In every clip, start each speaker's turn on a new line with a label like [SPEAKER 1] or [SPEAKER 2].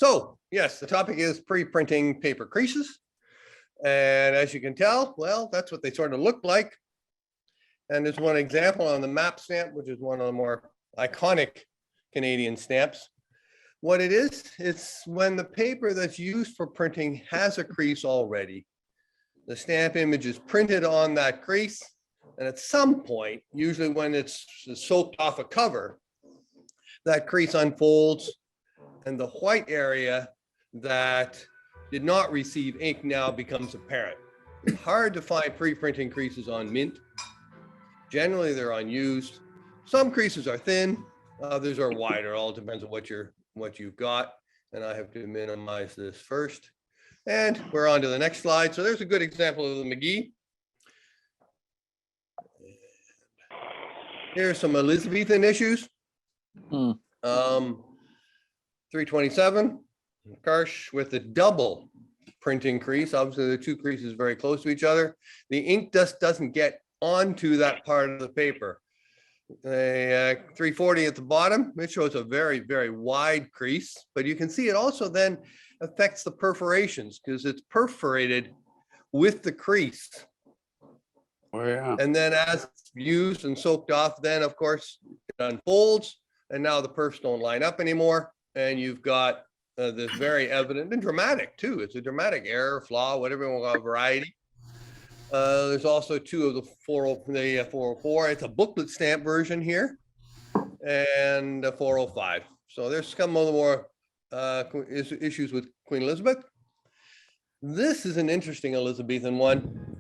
[SPEAKER 1] So yes, the topic is pre-printing paper creases. And as you can tell, well, that's what they sort of look like. And there's one example on the map stamp, which is one of the more iconic Canadian stamps. What it is, it's when the paper that's used for printing has a crease already. The stamp image is printed on that crease. And at some point, usually when it's soaked off a cover, that crease unfolds and the white area that did not receive ink now becomes apparent. It's hard to find pre-printing creases on mint. Generally, they're unused. Some creases are thin, others are wider. All depends on what you've got. And I have to minimize this first. And we're on to the next slide. So there's a good example of the McGee. Here's some Elizabethan issues. 327, Karsh with the double printing crease. Obviously, the two creases very close to each other. The ink just doesn't get onto that part of the paper. 340 at the bottom, it shows a very, very wide crease, but you can see it also then affects the perforations because it's perforated with the crease.
[SPEAKER 2] Oh, yeah.
[SPEAKER 1] And then as it's used and soaked off, then of course it unfolds and now the perfs don't line up anymore. And you've got this very evident and dramatic too. It's a dramatic error, flaw, whatever you want, variety. There's also two of the 404. It's a booklet stamp version here and a 405. So there's some of the more issues with Queen Elizabeth. This is an interesting Elizabethan one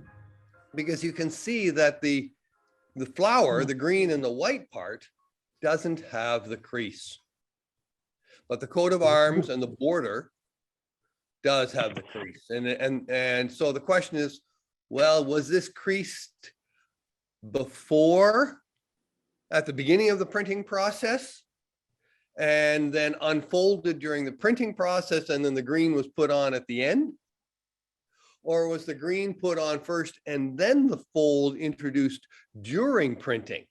[SPEAKER 1] because you can see that the flower, the green and the white part, doesn't have the crease. But the coat of arms and the border does have the crease. And so the question is, well, was this creased before, at the beginning of the printing process, and then unfolded during the printing process, and then the green was put on at the end? Or was the green put on first and then the fold introduced during printing?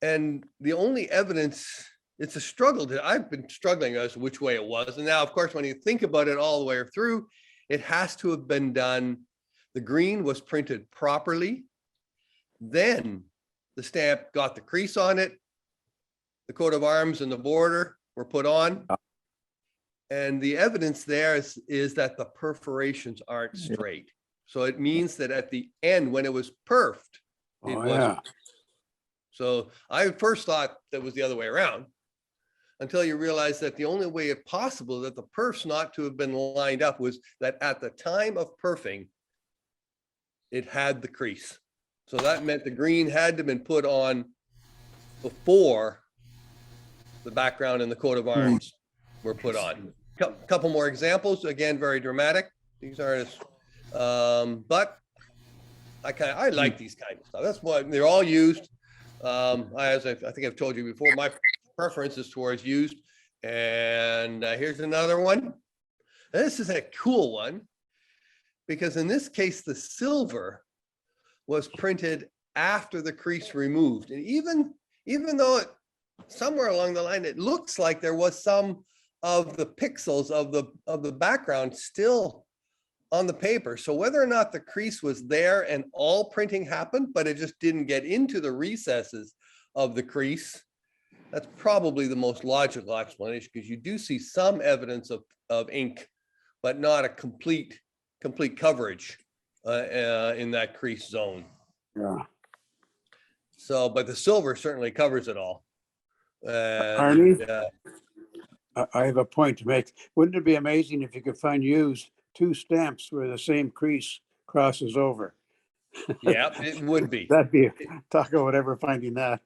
[SPEAKER 1] And the only evidence, it's a struggle that I've been struggling as to which way it was. And now, of course, when you think about it all the way through, it has to have been done. The green was printed properly. Then the stamp got the crease on it. The coat of arms and the border were put on. And the evidence there is that the perforations aren't straight. So it means that at the end, when it was perfed, it wasn't. So I first thought that was the other way around until you realize that the only way it possible that the perfs not to have been lined up was that at the time of perfing, it had the crease. So that meant the green had to have been put on before the background and the coat of arms were put on. Couple more examples, again, very dramatic. These aren't as, but I like these kinds of stuff. That's why they're all used. As I think I've told you before, my preference is towards used. And here's another one. This is a cool one because in this case, the silver was printed after the crease removed. And even though somewhere along the line, it looks like there was some of the pixels of the background still on the paper. So whether or not the crease was there and all printing happened, but it just didn't get into the recesses of the crease, that's probably the most logical explanation because you do see some evidence of ink, but not a complete coverage in that crease zone.
[SPEAKER 2] Yeah.
[SPEAKER 1] So, but the silver certainly covers it all.
[SPEAKER 2] Arnie? I have a point to make. Wouldn't it be amazing if you could find used two stamps where the same crease crosses over?
[SPEAKER 1] Yeah, it would be.
[SPEAKER 2] That'd be talk about ever finding that.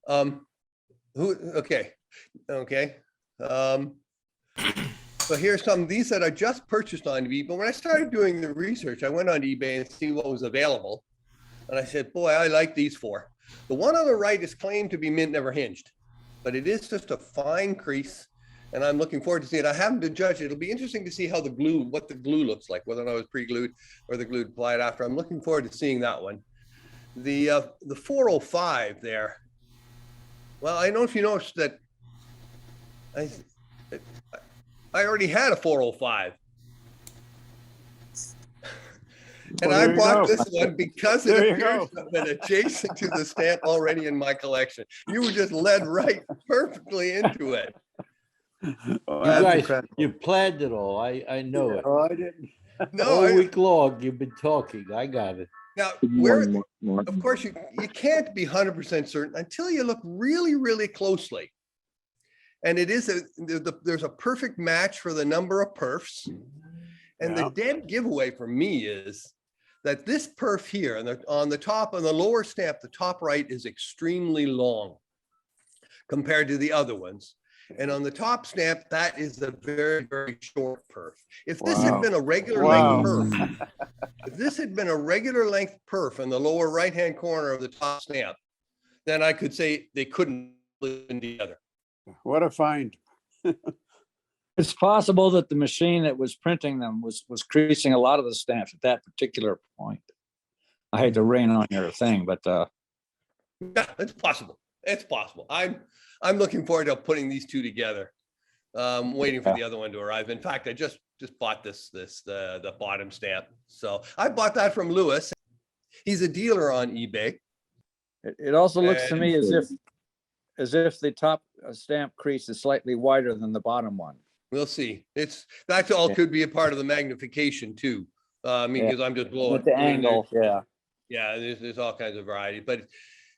[SPEAKER 1] Okay. So here's some, these that I just purchased on eBay, but when I started doing the research, I went on eBay and see what was available. And I said, boy, I like these four. The one on the right is claimed to be mint never hinged, but it is just a fine crease. And I'm looking forward to seeing it. I haven't been judged. It'll be interesting to see how what the glue looks like, whether or not it was pre-glued or the glue applied after. I'm looking forward to seeing that one. The 405 there. Well, I don't know if you noticed that I already had a 405. And
[SPEAKER 2] Well,
[SPEAKER 1] I
[SPEAKER 2] there you
[SPEAKER 1] bought
[SPEAKER 2] go.
[SPEAKER 1] this one because it
[SPEAKER 2] There you
[SPEAKER 1] appears
[SPEAKER 2] go.
[SPEAKER 1] to have been adjacent to the stamp already in my collection. You were just led right perfectly into it.
[SPEAKER 2] Oh,
[SPEAKER 3] You
[SPEAKER 2] that's
[SPEAKER 3] guys,
[SPEAKER 2] incredible.
[SPEAKER 3] you planned it all. I know it.
[SPEAKER 2] Oh, I didn't.
[SPEAKER 1] No,
[SPEAKER 3] All week long, you've been talking. I got it.
[SPEAKER 1] now
[SPEAKER 4] One
[SPEAKER 1] where,
[SPEAKER 4] more.
[SPEAKER 1] of course, you can't be 100% certain until you look really, really closely. And it is there's a perfect match for the number of perfs. And
[SPEAKER 2] Yeah.
[SPEAKER 1] the dead giveaway for me is that this perf here on the top, on the lower stamp, the top right is extremely long compared to the other ones. And on the top stamp, that is a very, very short perf. If this had
[SPEAKER 2] Wow.
[SPEAKER 1] been a regular
[SPEAKER 2] Wow.
[SPEAKER 1] length perf, if this had been a regular length perf in the lower right-hand corner of the top stamp, then I could say they couldn't live together.
[SPEAKER 2] What a find.
[SPEAKER 5] It's possible that the machine that was printing them was creasing a lot of the stamps at that particular point. I hate to rain on your thing, but
[SPEAKER 1] Yeah, it's possible. It's possible. I'm looking forward to putting these two together. Waiting for the other one to arrive. In fact, I just bought the bottom stamp. So I bought that from Lewis. He's a dealer on eBay.
[SPEAKER 5] it also looks to me as if the top stamp crease is slightly wider than the bottom one.
[SPEAKER 1] We'll see. That all could be a part of the magnification too. I mean,
[SPEAKER 5] Yeah.
[SPEAKER 1] because I'm just blowing
[SPEAKER 5] With the angle, yeah.
[SPEAKER 1] Yeah, there's all kinds of variety, but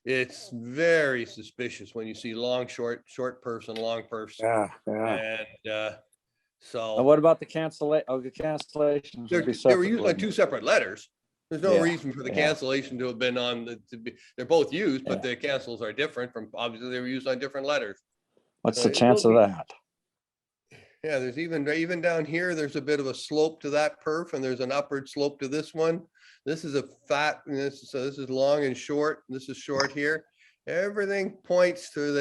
[SPEAKER 1] it's very suspicious when you see long, short perfs and long perfs.
[SPEAKER 2] Yeah, yeah.
[SPEAKER 1] And
[SPEAKER 5] Now,
[SPEAKER 1] so
[SPEAKER 5] what about the cancellation? Oh, the cancellations would be
[SPEAKER 1] they were
[SPEAKER 5] separate,
[SPEAKER 1] used on
[SPEAKER 5] wouldn't
[SPEAKER 1] two
[SPEAKER 5] it?
[SPEAKER 1] separate letters. There's no
[SPEAKER 5] Yeah,
[SPEAKER 1] reason for the
[SPEAKER 5] yeah.
[SPEAKER 1] cancellation to have been on they're both used, but the cancels are different from, obviously they were used on different letters.
[SPEAKER 5] What's
[SPEAKER 1] So
[SPEAKER 5] the
[SPEAKER 1] it
[SPEAKER 5] chance
[SPEAKER 1] will
[SPEAKER 5] of
[SPEAKER 1] be-
[SPEAKER 5] that?
[SPEAKER 1] Yeah, there's even down here, there's a bit of a slope to that perf and there's an upward slope to this one. This is a fat, so this is long and short. This is short here. Everything points to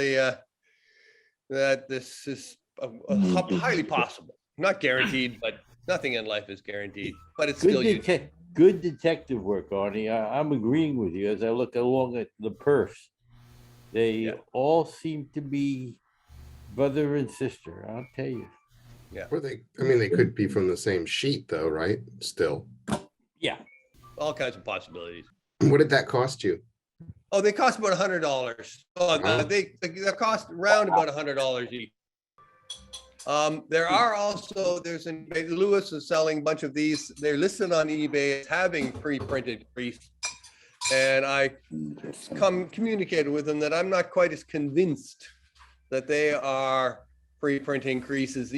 [SPEAKER 1] that this is highly possible. Not guaranteed, but nothing in life is guaranteed, but it's still used.
[SPEAKER 3] Good detective work, Arnie. I'm agreeing with you as I look along at the perfs. They all seem to be brother and sister, I'll tell you.
[SPEAKER 4] Or I mean, they could be from the same sheet though, right? Still.
[SPEAKER 3] Yeah.
[SPEAKER 1] All kinds of possibilities.
[SPEAKER 4] What did that cost you?
[SPEAKER 1] Oh, they cost about $100. Oh,
[SPEAKER 4] Wow.
[SPEAKER 1] they cost around about $100 each. There are also, Lewis is selling a bunch of these. They're listed on eBay as having pre-printed crease. And I communicated with them that I'm not quite as convinced that they are pre-printing creases.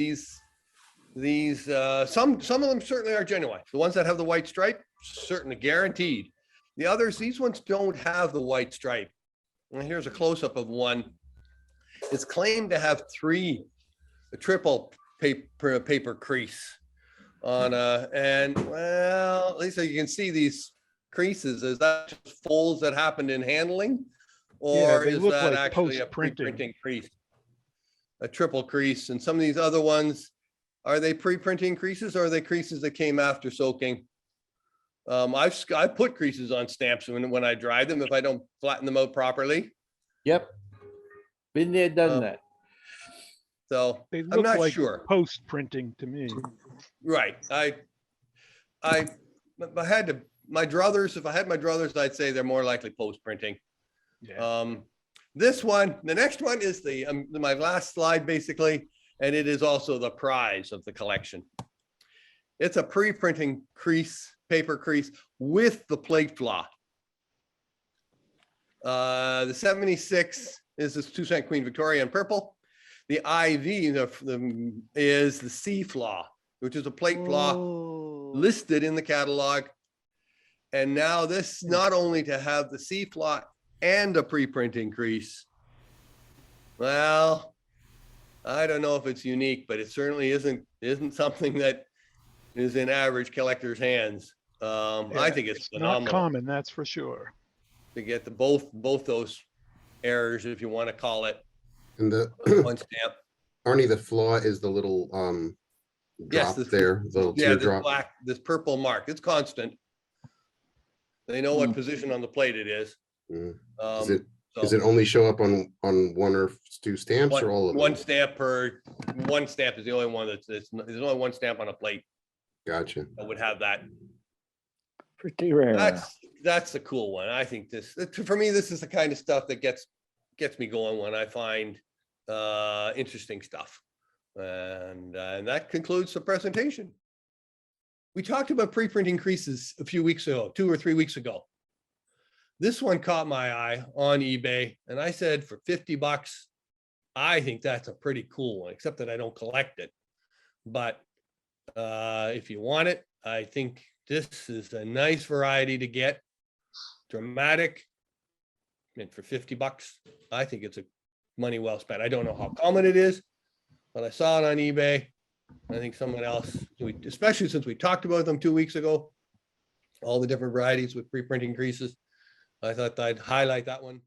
[SPEAKER 1] Some of them certainly are genuine. The ones that have the white stripe, certainly guaranteed. The others, these ones don't have the white stripe. And here's a close-up of one. It's claimed to have a triple paper crease on and well, at least you can see these creases. Is that just folds that happened in handling? Or
[SPEAKER 6] they
[SPEAKER 1] is
[SPEAKER 6] look
[SPEAKER 1] that
[SPEAKER 6] like
[SPEAKER 1] actually a
[SPEAKER 6] post-printing.
[SPEAKER 1] pre-printing crease? A triple crease. And some of these other ones, are they pre-printing creases or are they creases that came after soaking? I've put creases on stamps when I dry them if I don't flatten them out properly.
[SPEAKER 3] Yep. Been there, done
[SPEAKER 1] Um,
[SPEAKER 3] that.
[SPEAKER 1] So
[SPEAKER 6] They
[SPEAKER 1] I'm
[SPEAKER 6] look
[SPEAKER 1] not
[SPEAKER 6] like
[SPEAKER 1] sure.
[SPEAKER 6] post printing to me.
[SPEAKER 1] Right. I had to, my druthers, if I had my druthers, I'd say they're more likely post printing.
[SPEAKER 6] Yeah.
[SPEAKER 1] This one, the next one is my last slide basically, and it is also the prize of the collection. It's a pre-printing crease, paper crease with the plate flaw. The 76 is this 2-cent Queen Victoria in purple. The IV is the C flaw, which is a plate flaw listed in the catalog. And now this, not only to have the C flaw and a pre-printing crease. Well, I don't know if it's unique, but it certainly isn't something that is in average collector's hands. I think it's
[SPEAKER 6] not
[SPEAKER 1] phenomenal
[SPEAKER 6] common, that's for sure.
[SPEAKER 1] to get the both those errors, if you want to call it,
[SPEAKER 4] And the
[SPEAKER 1] on one stamp.
[SPEAKER 4] Arnie, the flaw is the little
[SPEAKER 1] Yes,
[SPEAKER 4] drop there, the little
[SPEAKER 1] Yeah, this
[SPEAKER 4] teardrop.
[SPEAKER 1] black, this purple mark, it's constant. They know what position on the plate it is.
[SPEAKER 4] Mm.
[SPEAKER 1] Um,
[SPEAKER 4] Is it
[SPEAKER 1] so
[SPEAKER 4] does it only show up on one or two stamps or all of
[SPEAKER 1] one
[SPEAKER 4] them?
[SPEAKER 1] stamp per one stamp is the only one there's only one stamp on a plate
[SPEAKER 4] Gotcha.
[SPEAKER 1] that would have that.
[SPEAKER 5] Pretty rare.
[SPEAKER 1] That's the cool one. I think for me, this is the kind of stuff that gets me going when I find interesting stuff. And that concludes the presentation. We talked about pre-printing creases a few weeks ago, 2 or 3 weeks ago. This one caught my eye on eBay, and I said for $50, I think that's a pretty cool one, except that I don't collect it. But if you want it, I think this is a nice variety to get. Dramatic. And for $50, I think it's a money well spent. I don't know how common it is, but I saw it on eBay. I think someone else, especially since we talked about them 2 weeks ago, all the different varieties with pre-printing creases, I thought I'd highlight that one.